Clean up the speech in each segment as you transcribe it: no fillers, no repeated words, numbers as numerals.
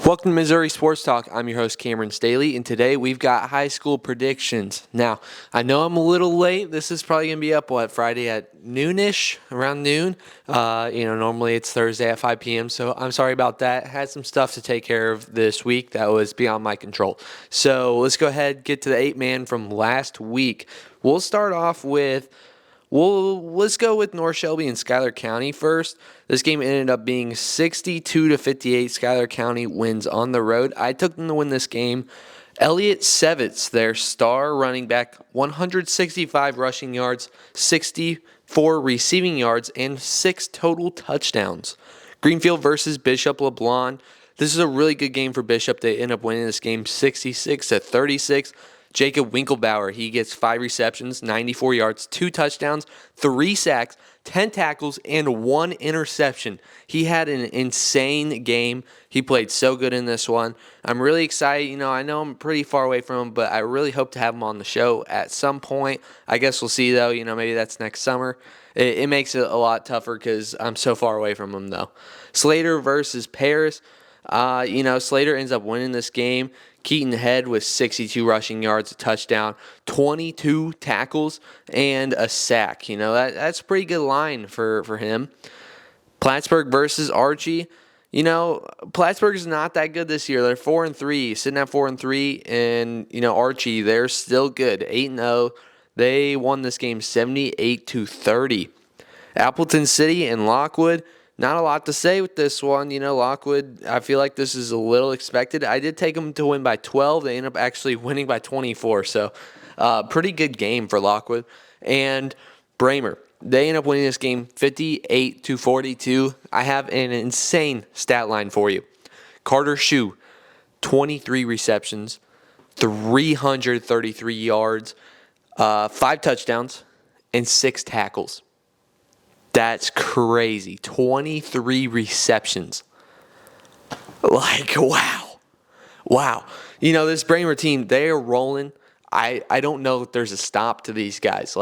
Welcome to Missouri Sports Talk. I'm your host, Cameron Staley, and today we've got high school predictions. Now, I know I'm a little late. This is probably going to be up, Friday at noonish, around noon. Normally it's Thursday at 5 p.m., so I'm sorry about that. Had some stuff to take care of this week that was beyond my control. So let's go ahead and get to the 8-man from last week. We'll start off with let's go with North Shelby and Schuyler County first. This game ended up being 62-58. Schuyler County wins on the road. I took them to win this game. Elliott Sevitz, their star running back, 165 rushing yards, 64 receiving yards, and 6 total touchdowns. Greenfield versus Bishop LeBlanc. This is a really good game for Bishop. They end up winning this game 66-36. Jacob Winklebauer, he gets 5 receptions, 94 yards, 2 touchdowns, 3 sacks, 10 tackles, and 1 interception. He had an insane game. He played so good in this one. I'm really excited. I know I'm pretty far away from him, but I really hope to have him on the show at some point. I guess we'll see, though. Maybe that's next summer. It makes it a lot tougher because I'm so far away from him, though. Slater versus Paris. Slater ends up winning this game. Keaton Head with 62 rushing yards, a touchdown, 22 tackles, and a sack. That's a pretty good line for him. Plattsburgh versus Archie. Plattsburgh is not that good this year. They're 4-3, sitting at 4-3, and Archie, they're still good, 8-0. They won this game 78-30. Appleton City and Lockwood. Not a lot to say with this one. Lockwood, I feel like this is a little expected. I did take them to win by 12. They end up actually winning by 24. So, pretty good game for Lockwood. And Bramer, they end up winning this game 58-42. I have an insane stat line for you. Carter Shue, 23 receptions, 333 yards, 5 touchdowns, and 6 tackles. That's crazy. 23 receptions. Wow. This Bramer team, they are rolling. I don't know if there's a stop to these guys.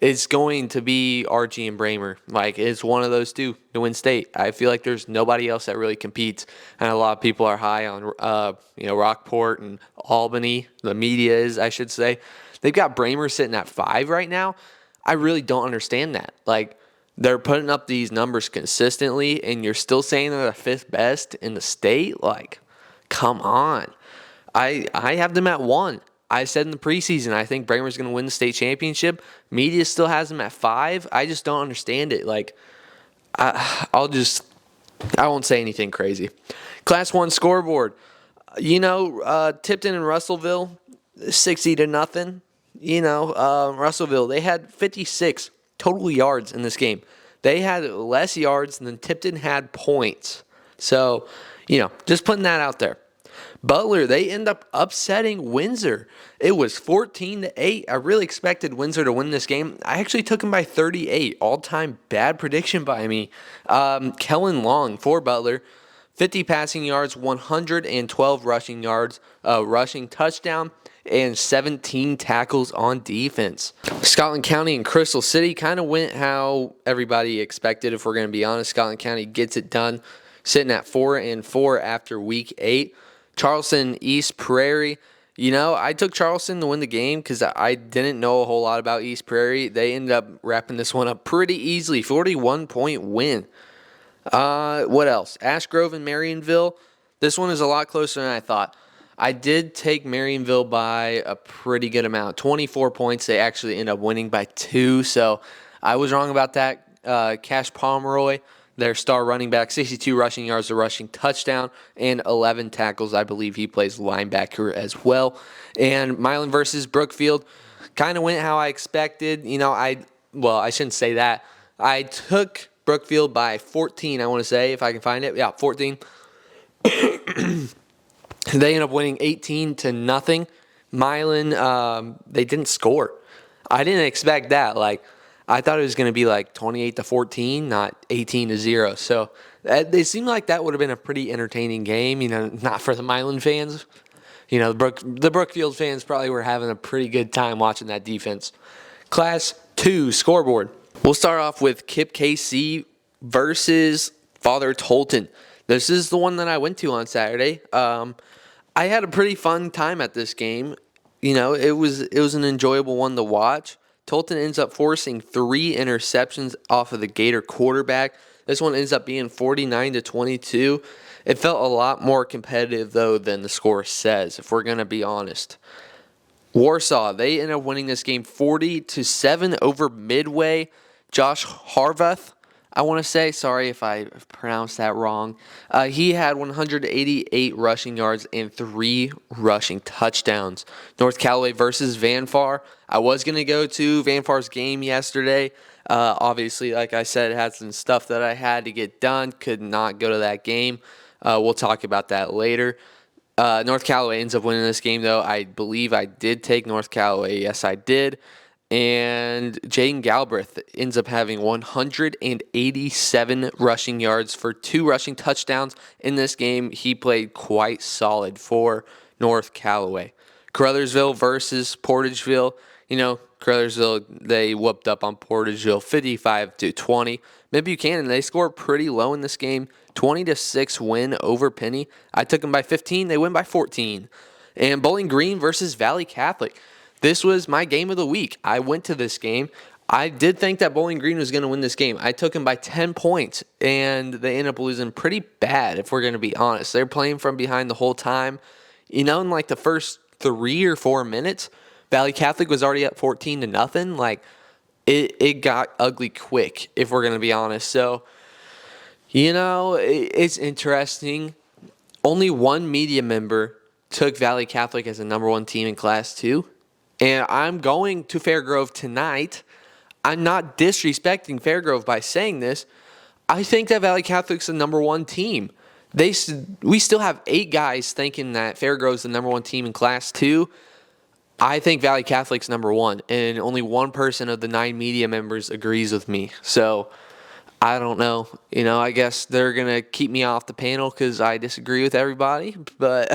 It's going to be Archie and Bramer. It's one of those two to win state. I feel like there's nobody else that really competes. And a lot of people are high on, Rockport and Albany. The media is, I should say. They've got Bramer sitting at 5 right now. I really don't understand that. They're putting up these numbers consistently, and you're still saying they're the 5th best in the state? Come on. I have them at 1. I said in the preseason, I think Bramer's going to win the state championship. Media still has them at 5. I just don't understand it. I won't say anything crazy. Class 1 scoreboard. Tipton and Russellville, 60-0. Russellville, they had 56 total yards in this game. They had less yards than Tipton had points. So, just putting that out there. Butler, they end up upsetting Windsor. It was 14-8. I really expected Windsor to win this game. I actually took them by 38. All-time bad prediction by me. Kellen Long for Butler. 50 passing yards, 112 rushing yards, rushing touchdown, and 17 tackles on defense. Scotland County and Crystal City kind of went how everybody expected, if we're going to be honest. Scotland County gets it done, sitting at 4-4 after week 8. Charleston East Prairie. I took Charleston to win the game because I didn't know a whole lot about East Prairie. They ended up wrapping this one up pretty easily, 41-point win. What else? Ash Grove and Marionville. This one is a lot closer than I thought. I did take Marionville by a pretty good amount, 24 points. They actually end up winning by 2, so I was wrong about that. Cash Pomeroy, their star running back, 62 rushing yards, a rushing touchdown, and 11 tackles. I believe he plays linebacker as well. And Milan versus Brookfield kind of went how I expected. I shouldn't say that. I took Brookfield by 14, I want to say, if I can find it. Yeah, 14. They end up winning 18-0. Milan, they didn't score. I didn't expect that. I thought it was going to be 28-14, not 18-0. So it seemed like that would have been a pretty entertaining game. Not for the Milan fans. The Brookfield fans probably were having a pretty good time watching that defense. Class 2 scoreboard. We'll start off with Kip KC versus Father Tolton. This is the one that I went to on Saturday. I had a pretty fun time at this game. It was an enjoyable one to watch. Tolton ends up forcing 3 interceptions off of the Gator quarterback. This one ends up being 49-22. It felt a lot more competitive though than the score says, if we're gonna be honest. Warsaw, they end up winning this game 40-7 over Midway. Josh Harvath, I want to say, sorry if I pronounced that wrong. He had 188 rushing yards and 3 rushing touchdowns. North Callaway versus Vanfar. I was going to go to Vanfar's game yesterday. Obviously, like I said, it had some stuff that I had to get done. Could not go to that game. We'll talk about that later. North Callaway ends up winning this game, though. I believe I did take North Callaway. Yes, I did. And Jaden Galbraith ends up having 187 rushing yards for 2 rushing touchdowns in this game. He played quite solid for North Callaway. Caruthersville versus Portageville. Caruthersville, they whooped up on Portageville 55-20. Mid Buchanan, they scored pretty low in this game. 20-6 win over Penny. I took them by 15. They win by 14. And Bowling Green versus Valley Catholic. This was my game of the week. I went to this game. I did think that Bowling Green was going to win this game. I took them by 10 points, and they ended up losing pretty bad, if we're going to be honest. They're playing from behind the whole time. In like the first 3 or 4 minutes, Valley Catholic was already up 14-0. Like, it got ugly quick, if we're going to be honest. So, it's interesting. Only one media member took Valley Catholic as a number 1 team in Class 2. And I'm going to Fairgrove tonight. I'm not disrespecting Fairgrove by saying this. I think that Valley Catholic's the number 1 team. We still have 8 guys thinking that Fairgrove's the number 1 team in Class 2. I think Valley Catholic's number 1, and only 1 person of the 9 media members agrees with me. So, I don't know. I guess they're going to keep me off the panel because I disagree with everybody. But,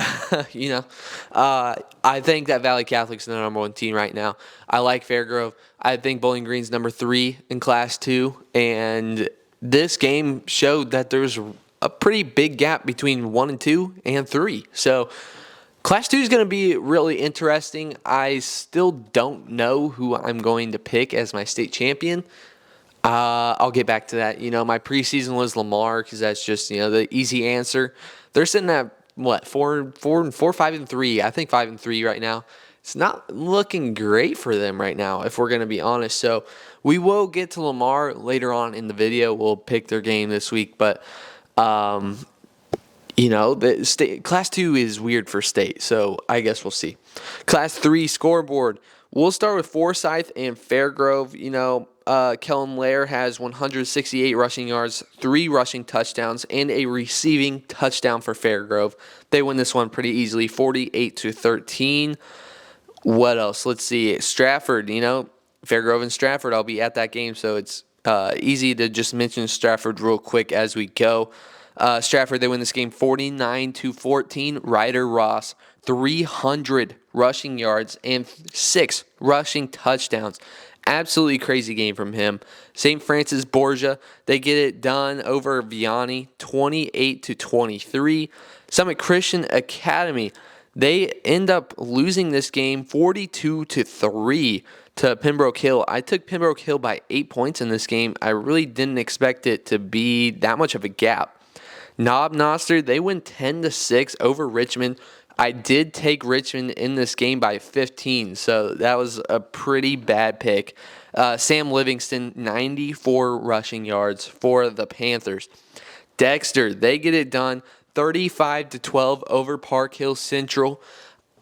I think that Valley Catholic's the number 1 team right now. I like Fairgrove. I think Bowling Green's number 3 in Class 2. And this game showed that there's a pretty big gap between 1 and 2 and 3. So, Class 2 is going to be really interesting. I still don't know who I'm going to pick as my state champion. I'll get back to that. My preseason was Lamar because that's just, the easy answer. They're sitting at, 5-3. I think 5-3 right now. It's not looking great for them right now, if we're going to be honest. So we will get to Lamar later on in the video. We'll pick their game this week. But, the state, Class 2 is weird for state. So I guess we'll see. Class 3 scoreboard. We'll start with Forsyth and Fairgrove. Kellen Lair has 168 rushing yards, 3 rushing touchdowns, and a receiving touchdown for Fairgrove. They win this one pretty easily, 48-13. What else? Let's see. Stratford, Fairgrove and Stratford, I'll be at that game, so it's easy to just mention Stratford real quick as we go. Stratford, they win this game 49-14. Ryder Ross, 300 rushing yards and 6 rushing touchdowns. Absolutely crazy game from him. St. Francis Borgia, they get it done over Vianney, 28-23. Summit Christian Academy, they end up losing this game 42-3 to Pembroke Hill. I took Pembroke Hill by 8 points in this game. I really didn't expect it to be that much of a gap. Knob Noster, they win 10-6 over Richmond. I did take Richmond in this game by 15, so that was a pretty bad pick. Sam Livingston, 94 rushing yards for the Panthers. Dexter, they get it done 35-12 over Park Hill Central.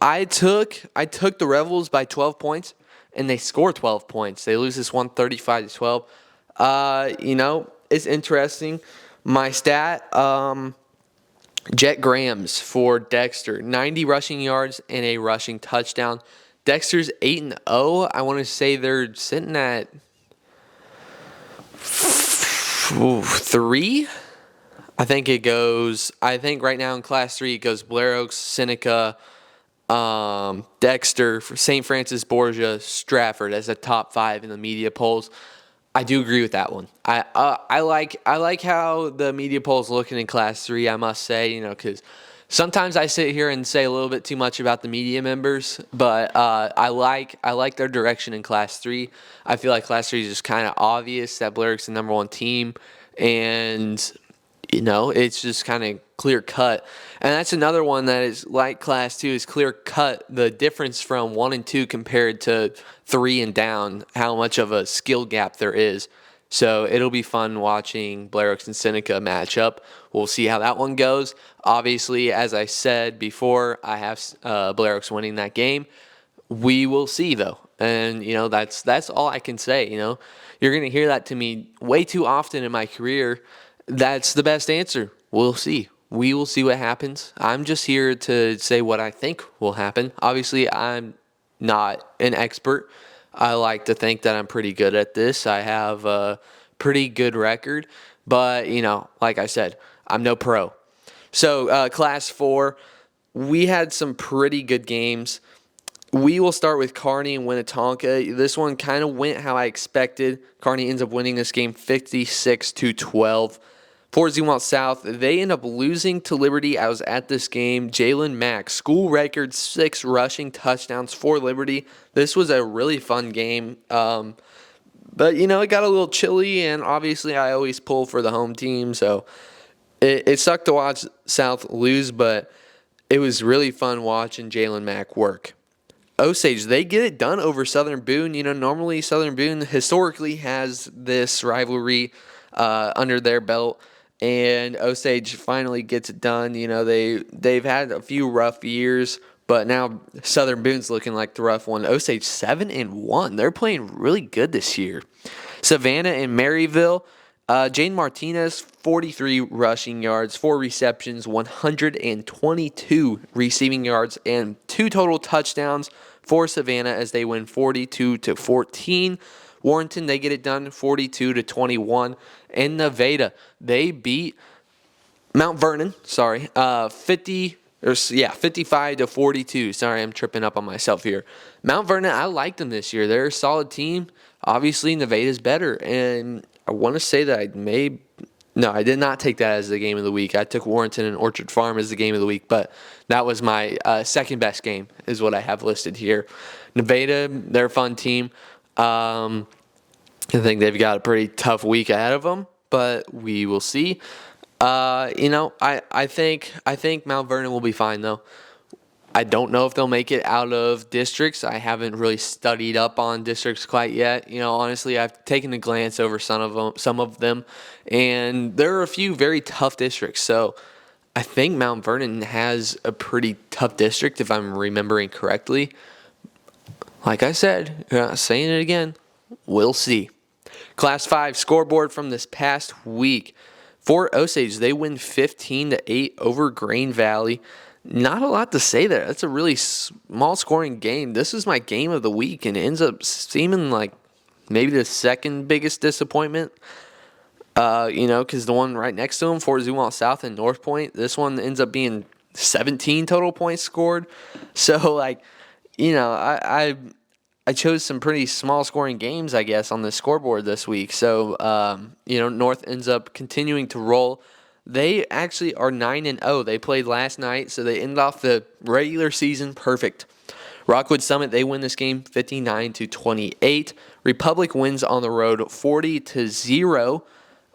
I took the Rebels by 12 points, and they score 12 points. They lose this one 35-12. It's interesting. My stat, Jet Grahams for Dexter, 90 rushing yards and a rushing touchdown. Dexter's 8-0. I want to say they're sitting at 3. I think right now in Class 3 it goes Blair Oaks, Seneca, Dexter, St. Francis Borgia, Stratford as the top 5 in the media polls. I do agree with that one. I like how the media poll's looking in Class 3, I must say, because sometimes I sit here and say a little bit too much about the media members, but I like their direction in Class 3. I feel like Class 3 is just kind of obvious that Blair Oak's the number one team, and it's just kind of clear cut. And that's another one that is like Class 2 is clear cut. The difference from 1 and 2 compared to 3 and down, how much of a skill gap there is. So it'll be fun watching Blair Oaks and Seneca match up. We'll see how that one goes. Obviously, as I said before, I have Blair Oaks winning that game. We will see, though. And, that's all I can say. You're going to hear that to me way too often in my career. That's the best answer. We'll see. We will see what happens. I'm just here to say what I think will happen. Obviously, I'm not an expert. I like to think that I'm pretty good at this. I have a pretty good record. But, like I said, I'm no pro. So, Class 4, we had some pretty good games. We will start with Kearney and Winnetonka. This one kind of went how I expected. Kearney ends up winning this game 56-12. For Zumwalt South, they end up losing to Liberty. I was at this game. Jalen Mack, school record 6 rushing touchdowns for Liberty. This was a really fun game. But, it got a little chilly, and obviously I always pull for the home team. So it sucked to watch South lose, but it was really fun watching Jalen Mack work. Osage, they get it done over Southern Boone. Normally Southern Boone historically has this rivalry under their belt. And Osage finally gets it done. They've had a few rough years, but now Southern Boone's looking like the rough one. Osage 7-1. They're playing really good this year. Savannah and Maryville. Jane Martinez, 43 rushing yards, 4 receptions, 122 receiving yards, and 2 total touchdowns for Savannah as they win 42-14. Warrenton, they get it done 42-21. And Nevada, they beat Mount Vernon, 55-42. Sorry, I'm tripping up on myself here. Mount Vernon, I liked them this year. They're a solid team. Obviously, Nevada's better. And I want to say that I did not take that as the game of the week. I took Warrenton and Orchard Farm as the game of the week, but that was my second best game is what I have listed here. Nevada, they're a fun team. I think they've got a pretty tough week ahead of them, but we will see. I think Mount Vernon will be fine though. I don't know if they'll make it out of districts. I haven't really studied up on districts quite yet. Honestly, I've taken a glance over some of them, and there are a few very tough districts. So I think Mount Vernon has a pretty tough district if I'm remembering correctly. Like I said, saying it again, we'll see. Class 5 scoreboard from this past week. For Osage, they win 15-8 over Grain Valley. Not a lot to say there. That's a really small scoring game. This is my game of the week, and it ends up seeming like maybe the second biggest disappointment. Because the one right next to them, Fort Zumwalt South and North Point, this one ends up being 17 total points scored. So, I chose some pretty small scoring games, I guess, on the scoreboard this week. So, North ends up continuing to roll. They actually are 9-0. They played last night, so they end off the regular season perfect. Rockwood Summit, they win this game 59-28. Republic wins on the road 40-0.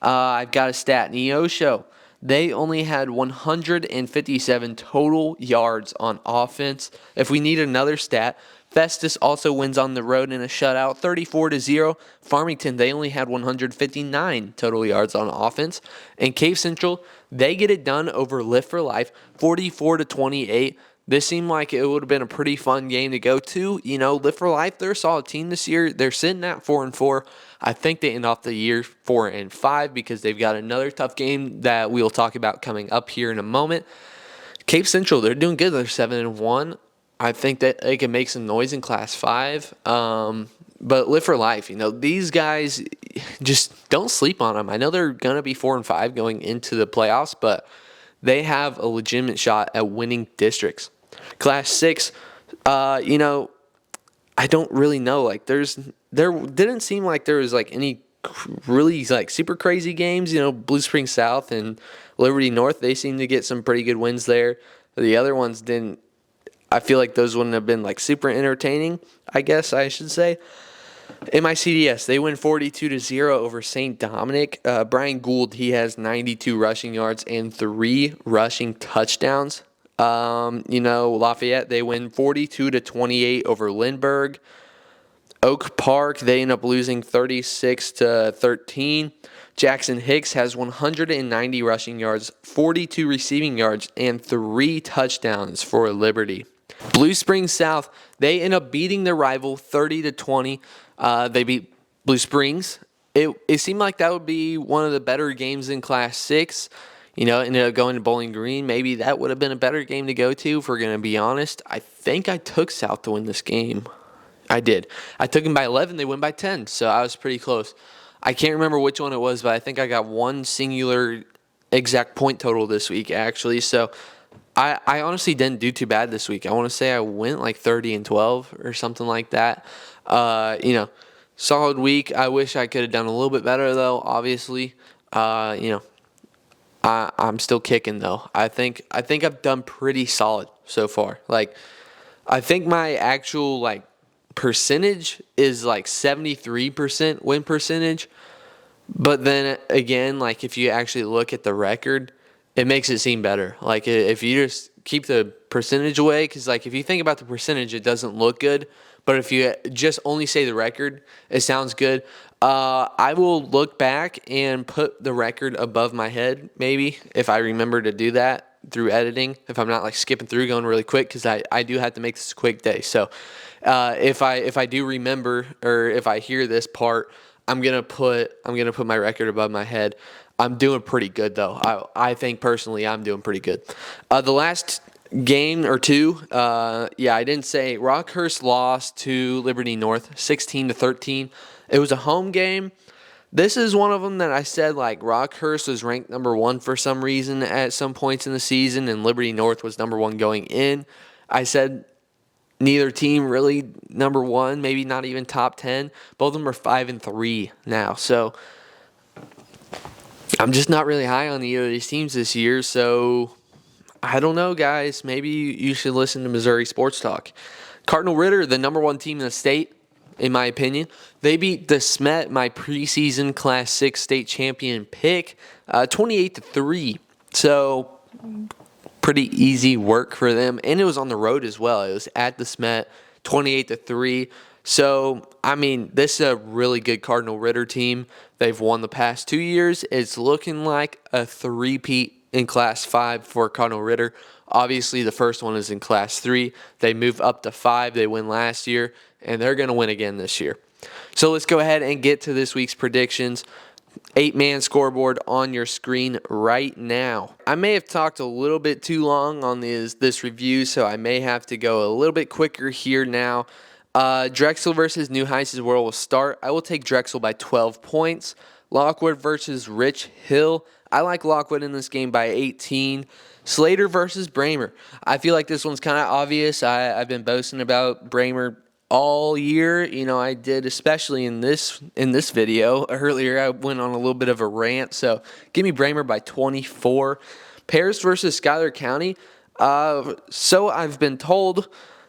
I've got a stat. Neosho, they only had 157 total yards on offense. If we need another stat, Festus also wins on the road in a shutout, 34-0. Farmington, they only had 159 total yards on offense. And Cave Central, they get it done over Lift for Life, 44-28. This seemed like it would have been a pretty fun game to go to. Lift for Life, they're a solid team this year. They're sitting at 4-4. I think they end off the year 4-5 because they've got another tough game that we'll talk about coming up here in a moment. Cape Central, they're doing good. They're 7-1. I think that they can make some noise in Class 5. But Live for Life, these guys, just don't sleep on them. I know they're going to be 4-5 going into the playoffs, but they have a legitimate shot at winning districts. Class 6, I don't really know. There didn't seem like there was any really like super crazy games. Blue Spring South and Liberty North, they seem to get some pretty good wins there. The other ones didn't. I feel like those wouldn't have been like super entertaining, I guess I should say. MICDS, they win 42-0 over St. Dominic. Brian Gould, he has 92 rushing yards and 3 rushing touchdowns. Lafayette, they win 42-28 over Lindbergh. Oak Park, they end up losing 36-13. Jackson Hicks has 190 rushing yards, 42 receiving yards, and 3 touchdowns for Liberty. Blue Springs South, they end up beating their rival 30-20. They beat Blue Springs. It seemed like that would be one of the better games in Class 6. Ended up going to Bowling Green. Maybe that would have been a better game to go to, if we're going to be honest. I think I took South to win this game. I did. I took them by 11. They win by 10, so I was pretty close. I can't remember which one it was, but I think I got one singular exact point total this week, actually. So I honestly didn't do too bad this week. I want to say I went like 30-12 or something like that. Solid week. I wish I could have done a little bit better, though, obviously. I'm still kicking, though. I think I've done pretty solid so far. I think my actual, percentage is 73% win percentage. But then again, if you actually look at the record, it makes it seem better. If you just keep the percentage away, because if you think about the percentage, it doesn't look good. But if you just only say the record, it sounds good. I will look back and put the record above my head, maybe, if I remember to do that through editing, if I'm not skipping through going really quick, because I do have to make this a quick day. So if I do remember, or if I hear this part, I'm gonna put my record above my head. I'm doing pretty good, though. I think personally I'm doing pretty good. The last game or two, I didn't say, Rockhurst lost to Liberty North 16-13. It was a home game. This is one of them that I said Rockhurst was ranked number 1 for some reason at some points in the season, and Liberty North was number 1 going in. I said neither team really number 1, maybe not even top 10. Both of them are 5-3 now, so I'm just not really high on either of these teams this year. So I don't know, guys. Maybe you should listen to Missouri Sports Talk. Cardinal Ritter, the number 1 team in the state, in my opinion. They beat De Smet, my preseason Class 6 state champion pick, 28-3. So pretty easy work for them. And it was on the road as well. It was at De Smet, 28-3. So, this is a really good Cardinal Ritter team. They've won the past 2 years. It's looking like a three-peat in Class 5 for Cardinal Ritter. Obviously, the first one is in Class 3. They move up to 5. They win last year, and they're going to win again this year. So let's go ahead and get to this week's predictions. 8-man scoreboard on your screen right now. I may have talked a little bit too long on this review, so I may have to go a little bit quicker here now. Drexel versus New Heights will start. I will take Drexel by 12 points. Lockwood versus Rich Hill. I like Lockwood in this game by 18. Slater versus Bramer. I feel like this one's kind of obvious. I've been boasting about Bramer all year. I did, especially in this video earlier. I went on a little bit of a rant. So give me Bramer by 24. Paris versus Schuyler County. So I've been told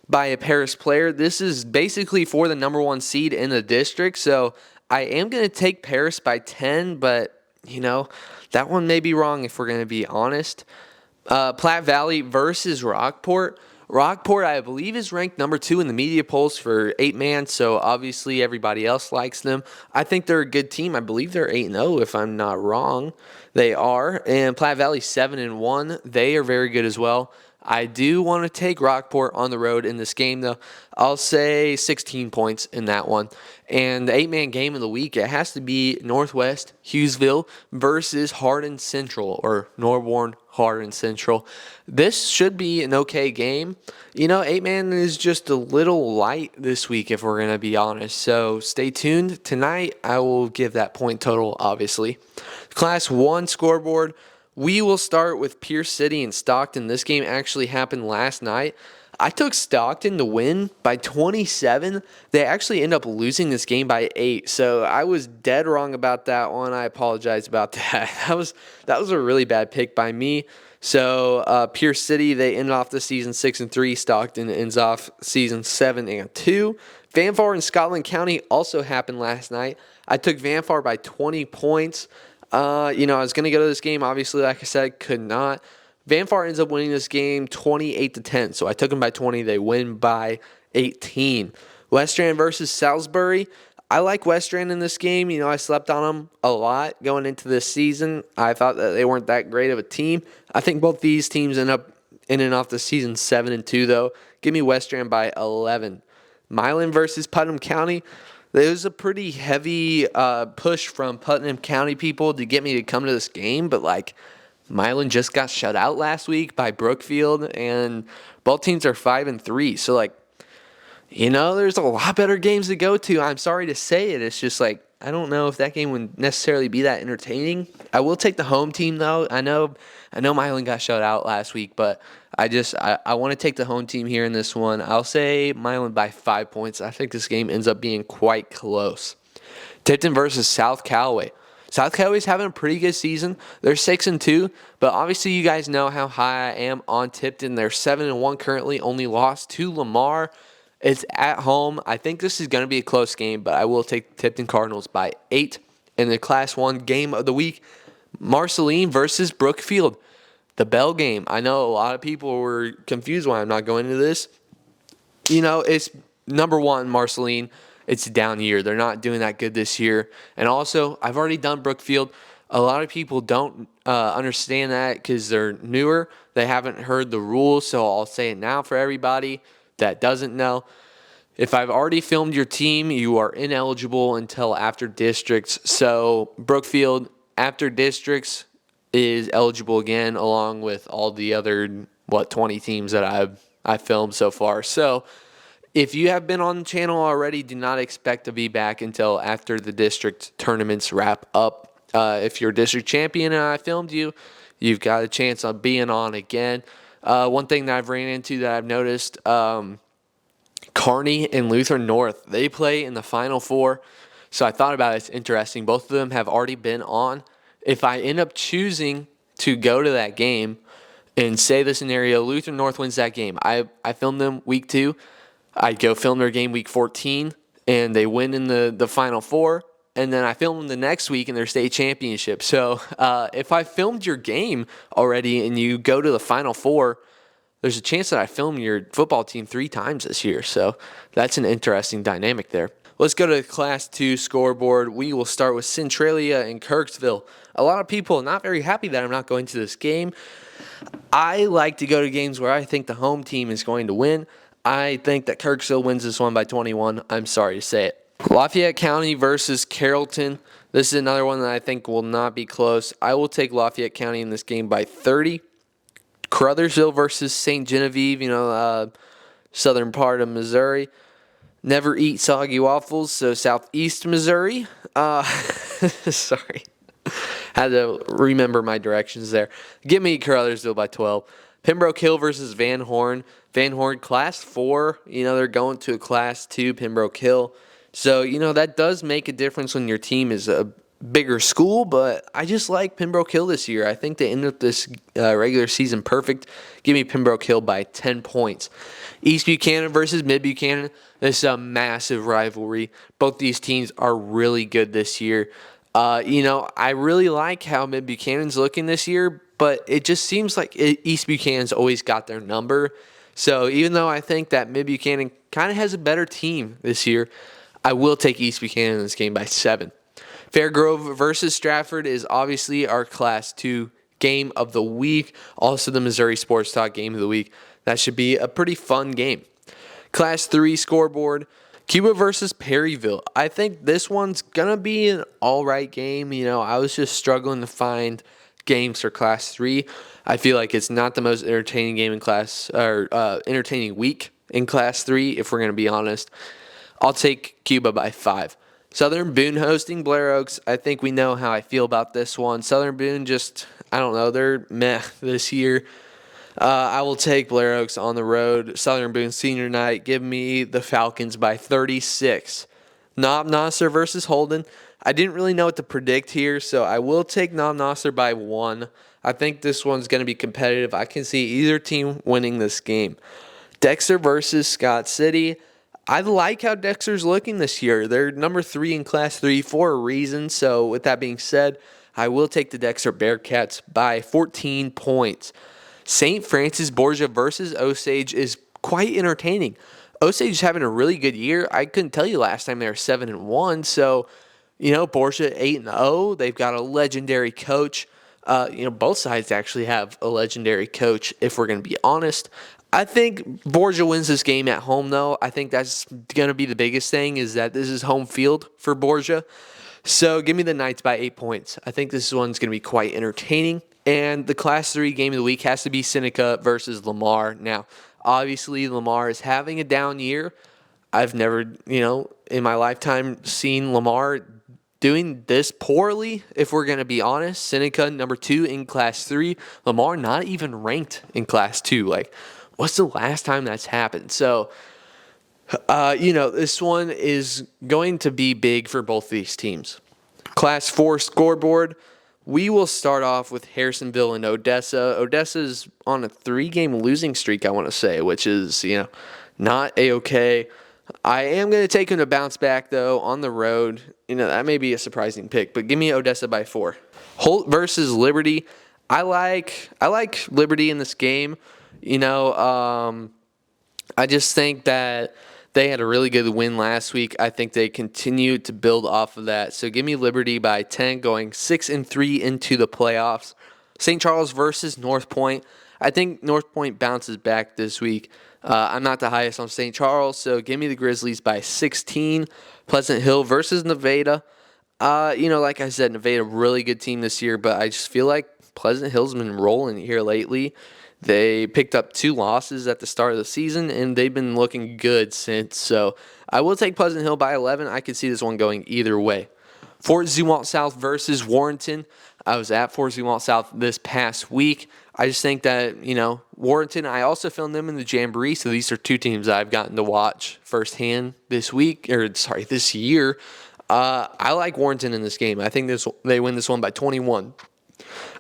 by a Paris player, this is basically for the number 1 seed in the district. So I am going to take Paris by 10, but that one may be wrong if we're going to be honest. Platte Valley versus Rockport. Rockport, I believe, is ranked number 2 in the media polls for 8-man, so obviously everybody else likes them. I think they're a good team. I believe they're 8-0, if I'm not wrong. They are. And Platte Valley 7-1. They are very good as well. I do want to take Rockport on the road in this game, though. I'll say 16 points in that one. And the 8-man game of the week, it has to be Northwest Hughesville versus Hardin Central, or Norborn Hardin Central. This should be an okay game. 8-man is just a little light this week, if we're going to be honest. So stay tuned. Tonight, I will give that point total, obviously. Class 1 scoreboard. We will start with Pierce City and Stockton. This game actually happened last night. I took Stockton to win by 27. They actually end up losing this game by 8. So I was dead wrong about that one. I apologize about that. That was a really bad pick by me. So Pierce City, they ended off the season 6-3. Stockton ends off season 7-2. Vanpar and Scotland County also happened last night. I took Vanpar by 20 points. I was going to go to this game. Obviously, like I said, could not. Vanpar ends up winning this game 28-10. So I took them by 20. They win by 18. Western versus Salisbury. I like Western in this game. I slept on them a lot going into this season. I thought that they weren't that great of a team. I think both these teams end up in and off the season 7-2, though. Give me Western by 11. Milan versus Putnam County. There was a pretty heavy push from Putnam County people to get me to come to this game, but Milan just got shut out last week by Brookfield, and both teams are 5-3. So there's a lot better games to go to. I'm sorry to say it. It's just I don't know if that game would necessarily be that entertaining. I will take the home team though. I know Milan got shut out last week, but I want to take the home team here in this one. I'll say Milan by 5 points. I think this game ends up being quite close. Tipton versus South Callaway. South Callaway's having a pretty good season. They're 6-2, but obviously you guys know how high I am on Tipton. They're 7-1 currently, only lost to Lamar. It's at home. I think this is going to be a close game, but I will take the Tipton Cardinals by 8. In the Class 1 game of the week, Marceline versus Brookfield. The Bell game. I know a lot of people were confused why I'm not going into this. It's number 1, Marceline. It's a down year. They're not doing that good this year. And also, I've already done Brookfield. A lot of people don't understand that because they're newer. They haven't heard the rules, so I'll say it now for everybody that doesn't know. If I've already filmed your team, you are ineligible until after districts. So Brookfield, after districts, is eligible again, along with all the other 20 teams that I've filmed so far. So if you have been on the channel already, do not expect to be back until after the district tournaments wrap up. If you're district champion and I filmed you, you've got a chance of being on again. One thing that I've ran into that I've noticed, Kearney and Lutheran North, they play in the Final Four. So I thought about it. It's interesting. Both of them have already been on. If I end up choosing to go to that game and say the scenario, Lutheran North wins that game, I filmed them week 2. I'd go film their game week 14, and they win in the Final Four. And then I film them the next week in their state championship. So if I filmed your game already and you go to the Final Four, there's a chance that I film your football team 3 times this year. So that's an interesting dynamic there. Let's go to Class 2 scoreboard. We will start with Centralia and Kirksville. A lot of people are not very happy that I'm not going to this game. I like to go to games where I think the home team is going to win. I think that Kirksville wins this one by 21. I'm sorry to say it. Lafayette County versus Carrollton. This is another one that I think will not be close. I will take Lafayette County in this game by 30. Crothersville versus St. Genevieve, southern part of Missouri. Never eat soggy waffles, so southeast Missouri. Sorry. Had to remember my directions there. Give me Crothersville by 12. Pembroke Hill versus Van Horn. Van Horn, Class 4. They're going to a Class 2, Pembroke Hill. So, that does make a difference when your team is a bigger school, but I just like Pembroke Hill this year. I think they ended up this regular season perfect. Give me Pembroke Hill by 10 points. East Buchanan versus Mid Buchanan. This is a massive rivalry. Both these teams are really good this year. I really like how Mid Buchanan's looking this year, but it just seems like East Buchanan's always got their number. So even though I think that Mid Buchanan kind of has a better team this year, I will take East Buchanan in this game by 7. Fairgrove versus Stratford is obviously our Class 2 game of the week. Also the Missouri Sports Talk game of the week. That should be a pretty fun game. Class 3 scoreboard. Cuba versus Perryville. I think this one's going to be an all right game. I was just struggling to find games for Class 3. I feel like it's not the most entertaining game in class, or entertaining week in Class 3, if we're going to be honest. I'll take Cuba by 5. Southern Boone hosting Blair Oaks. I think we know how I feel about this one. Southern Boone just, I don't know, they're meh this year. I will take Blair Oaks on the road. Southern Boone senior night. Give me the Falcons by 36. Knob Nasser versus Holden. I didn't really know what to predict here, so I will take Knob Nasser by 1. I think this one's going to be competitive. I can see either team winning this game. Dexter versus Scott City. I like how Dexter's looking this year. They're number 3 in Class 3 for a reason. So with that being said, I will take the Dexter Bearcats by 14 points. St. Francis Borgia versus Osage is quite entertaining. Osage is having a really good year. I couldn't tell you last time they were 7-1. So, Borgia 8-0. They've got a legendary coach. Both sides actually have a legendary coach, if we're going to be honest. I think Borgia wins this game at home, though. I think that's going to be the biggest thing, is that this is home field for Borgia. So give me the Knights by 8 points. I think this one's going to be quite entertaining. And the Class 3 game of the week has to be Seneca versus Lamar. Now, obviously, Lamar is having a down year. I've never, in my lifetime seen Lamar doing this poorly, if we're going to be honest. Seneca, number 2 in Class 3. Lamar not even ranked in Class 2. What's the last time that's happened? So, this one is going to be big for both these teams. Class 4 scoreboard. We will start off with Harrisonville and Odessa. Odessa's on a 3-game losing streak, I want to say, which is, not A-okay. I am going to take them to bounce back, though, on the road. That may be a surprising pick, but give me Odessa by 4. Holt versus Liberty. I like Liberty in this game. I just think that they had a really good win last week. I think they continue to build off of that. So give me Liberty by 10, going 6-3 into the playoffs. St. Charles versus North Point. I think North Point bounces back this week. I'm not the highest on St. Charles, so give me the Grizzlies by 16. Pleasant Hill versus Nevada. Like I said, Nevada, really good team this year, but I just feel like Pleasant Hill's been rolling here lately. They picked up 2 losses at the start of the season, and they've been looking good since. So I will take Pleasant Hill by 11. I could see this one going either way. Fort Zumwalt South versus Warrenton. I was at Fort Zumwalt South this past week. I just think that, Warrenton, I also filmed them in the Jamboree, so these are 2 teams I've gotten to watch firsthand this year. I like Warrenton in this game. I think they win this one by 21.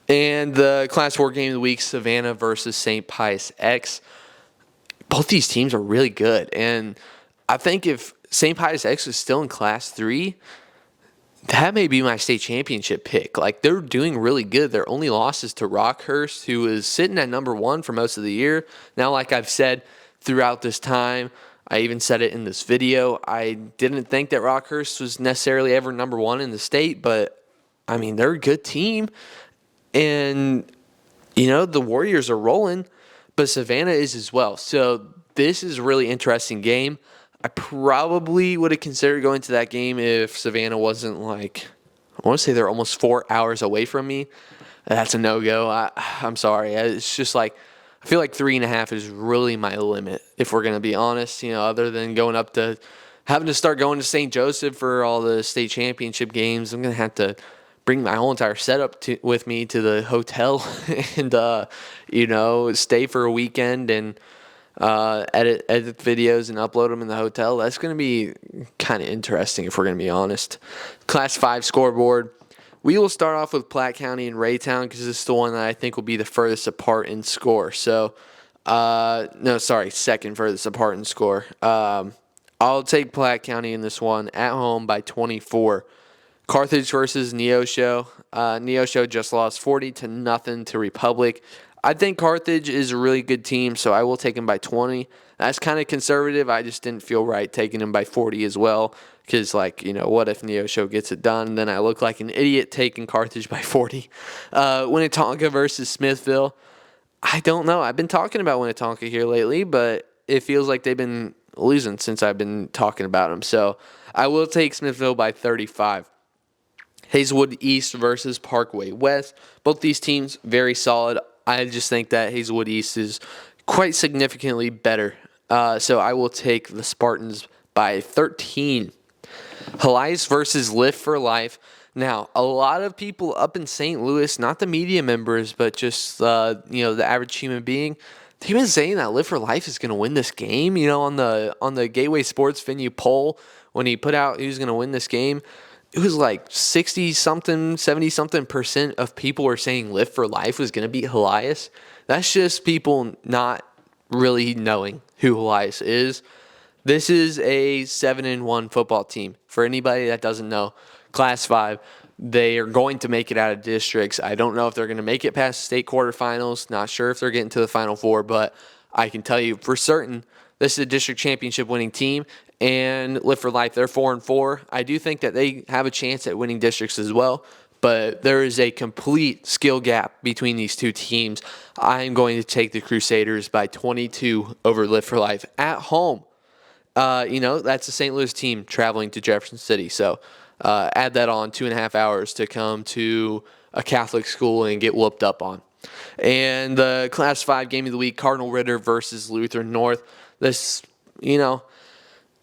And the Class 4 game of the week, Savannah versus St. Pius X. Both these teams are really good. And I think if St. Pius X is still in Class 3, that may be my state championship pick. They're doing really good. Their only loss is to Rockhurst, who is sitting at number 1 for most of the year. Now, like I've said throughout this time, I even said it in this video, I didn't think that Rockhurst was necessarily ever number 1 in the state, but, they're a good team. And, the Warriors are rolling, but Savannah is as well. So this is a really interesting game. I probably would have considered going to that game if Savannah wasn't I want to say they're almost 4 hours away from me. That's a no-go. I'm sorry. It's just I feel like 3.5 is really my limit, if we're going to be honest, other than having to start going to St. Joseph for all the state championship games. I'm going to have to bring my whole entire setup with me to the hotel and, stay for a weekend and edit videos and upload them in the hotel. That's going to be kind of interesting if we're going to be honest. Class 5 scoreboard. We will start off with Platte County and Raytown because this is the one that I think will be the furthest apart in score. So, second furthest apart in score. I'll take Platte County in this one at home by 24. Carthage versus Neosho. Neosho just lost 40-0 to Republic. I think Carthage is a really good team, so I will take him by 20. That's kind of conservative. I just didn't feel right taking him by 40 as well because, what if Neosho gets it done? Then I look like an idiot taking Carthage by 40. Winnetonka versus Smithville. I don't know. I've been talking about Winnetonka here lately, but it feels like they've been losing since I've been talking about them. So I will take Smithville by 35. Hazelwood East versus Parkway West. Both these teams, very solid. I just think that Hazelwood East is quite significantly better. So I will take the Spartans by 13. Elias versus Lift for Life. Now, a lot of people up in St. Louis, not the media members, but just the average human being, they've been saying that Live for Life is going to win this game. On the Gateway Sports Venue poll when he put out who's going to win this game, it was like 60 something, 70 something percent of people were saying Live for Life was going to beat Elias. That's just people not really knowing who Elias is. This is a 7-1 football team. For anybody that doesn't know, Class 5, they are going to make it out of districts. I don't know if they're going to make it past state quarterfinals. Not sure if they're getting to the Final Four, but I can tell you for certain this is a district championship winning team. And Live for Life, they're 4-4. I do think that they have a chance at winning districts as well, but there is a complete skill gap between these two teams. I'm going to take the Crusaders by 22 over Live for Life at home. That's a St. Louis team traveling to Jefferson City. So add that on 2.5 hours to come to a Catholic school and get whooped up on. And the Class 5 game of the week, Cardinal Ritter versus Lutheran North. This,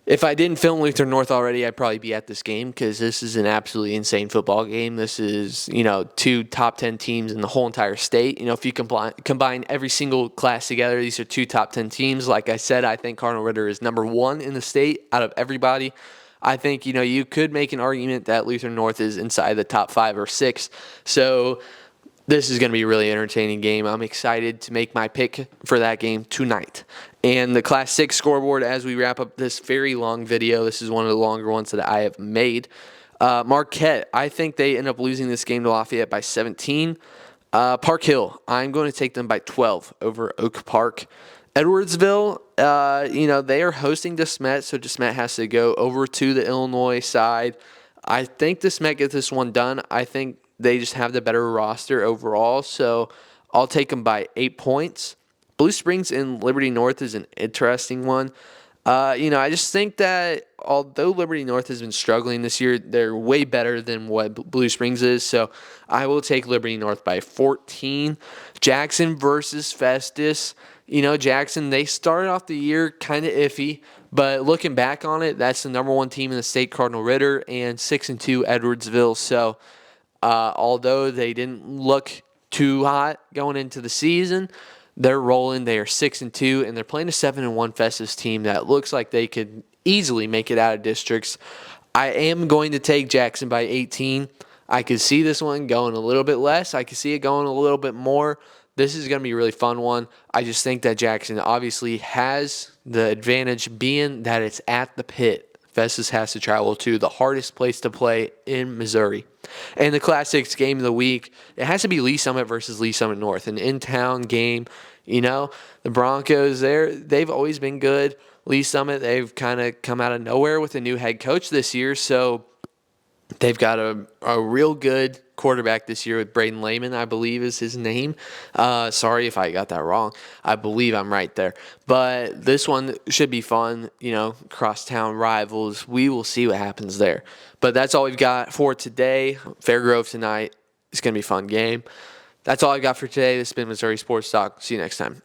if I didn't film Lutheran North already, I'd probably be at this game because this is an absolutely insane football game. This is, two top 10 teams in the whole entire state. If you combine every single class together, these are two top 10 teams. Like I said, I think Cardinal Ritter is number 1 in the state out of everybody. I think, you could make an argument that Lutheran North is inside the top 5 or 6. So this is going to be a really entertaining game. I'm excited to make my pick for that game tonight. And the Class 6 scoreboard, as we wrap up this very long video, this is one of the longer ones that I have made. Marquette, I think they end up losing this game to Lafayette by 17. Park Hill, I'm going to take them by 12 over Oak Park. Edwardsville, they are hosting DeSmet, so DeSmet has to go over to the Illinois side. I think DeSmet gets this one done. I think they just have the better roster overall, so I'll take them by 8 points. Blue Springs and Liberty North is an interesting one. I just think that although Liberty North has been struggling this year, they're way better than what Blue Springs is, so I will take Liberty North by 14. Jackson versus Festus. Jackson, they started off the year kind of iffy, but looking back on it, that's the number 1 team in the state, Cardinal Ritter, and 6-2 Edwardsville. So although they didn't look too hot going into the season, they're rolling. They are 6-2, and they're playing a 7-1 Festus team that looks like they could easily make it out of districts. I am going to take Jackson by 18. I could see this one going a little bit less. I could see it going a little bit more. This is going to be a really fun one. I just think that Jackson obviously has the advantage being that it's at the pit. Festus has to travel to the hardest place to play in Missouri. And the Class 6 game of the week, it has to be Lee Summit versus Lee Summit North. An in-town game. The Broncos, they've always been good. Lee Summit, they've kind of come out of nowhere with a new head coach this year. So they've got a real good quarterback this year with Braden Lehman, I believe is his name. Sorry if I got that wrong. I believe I'm right there. But this one should be fun, crosstown rivals. We will see what happens there. But that's all we've got for today. Fairgrove tonight. It's going to be a fun game. That's all I got for today. This has been Missouri Sports Talk. See you next time.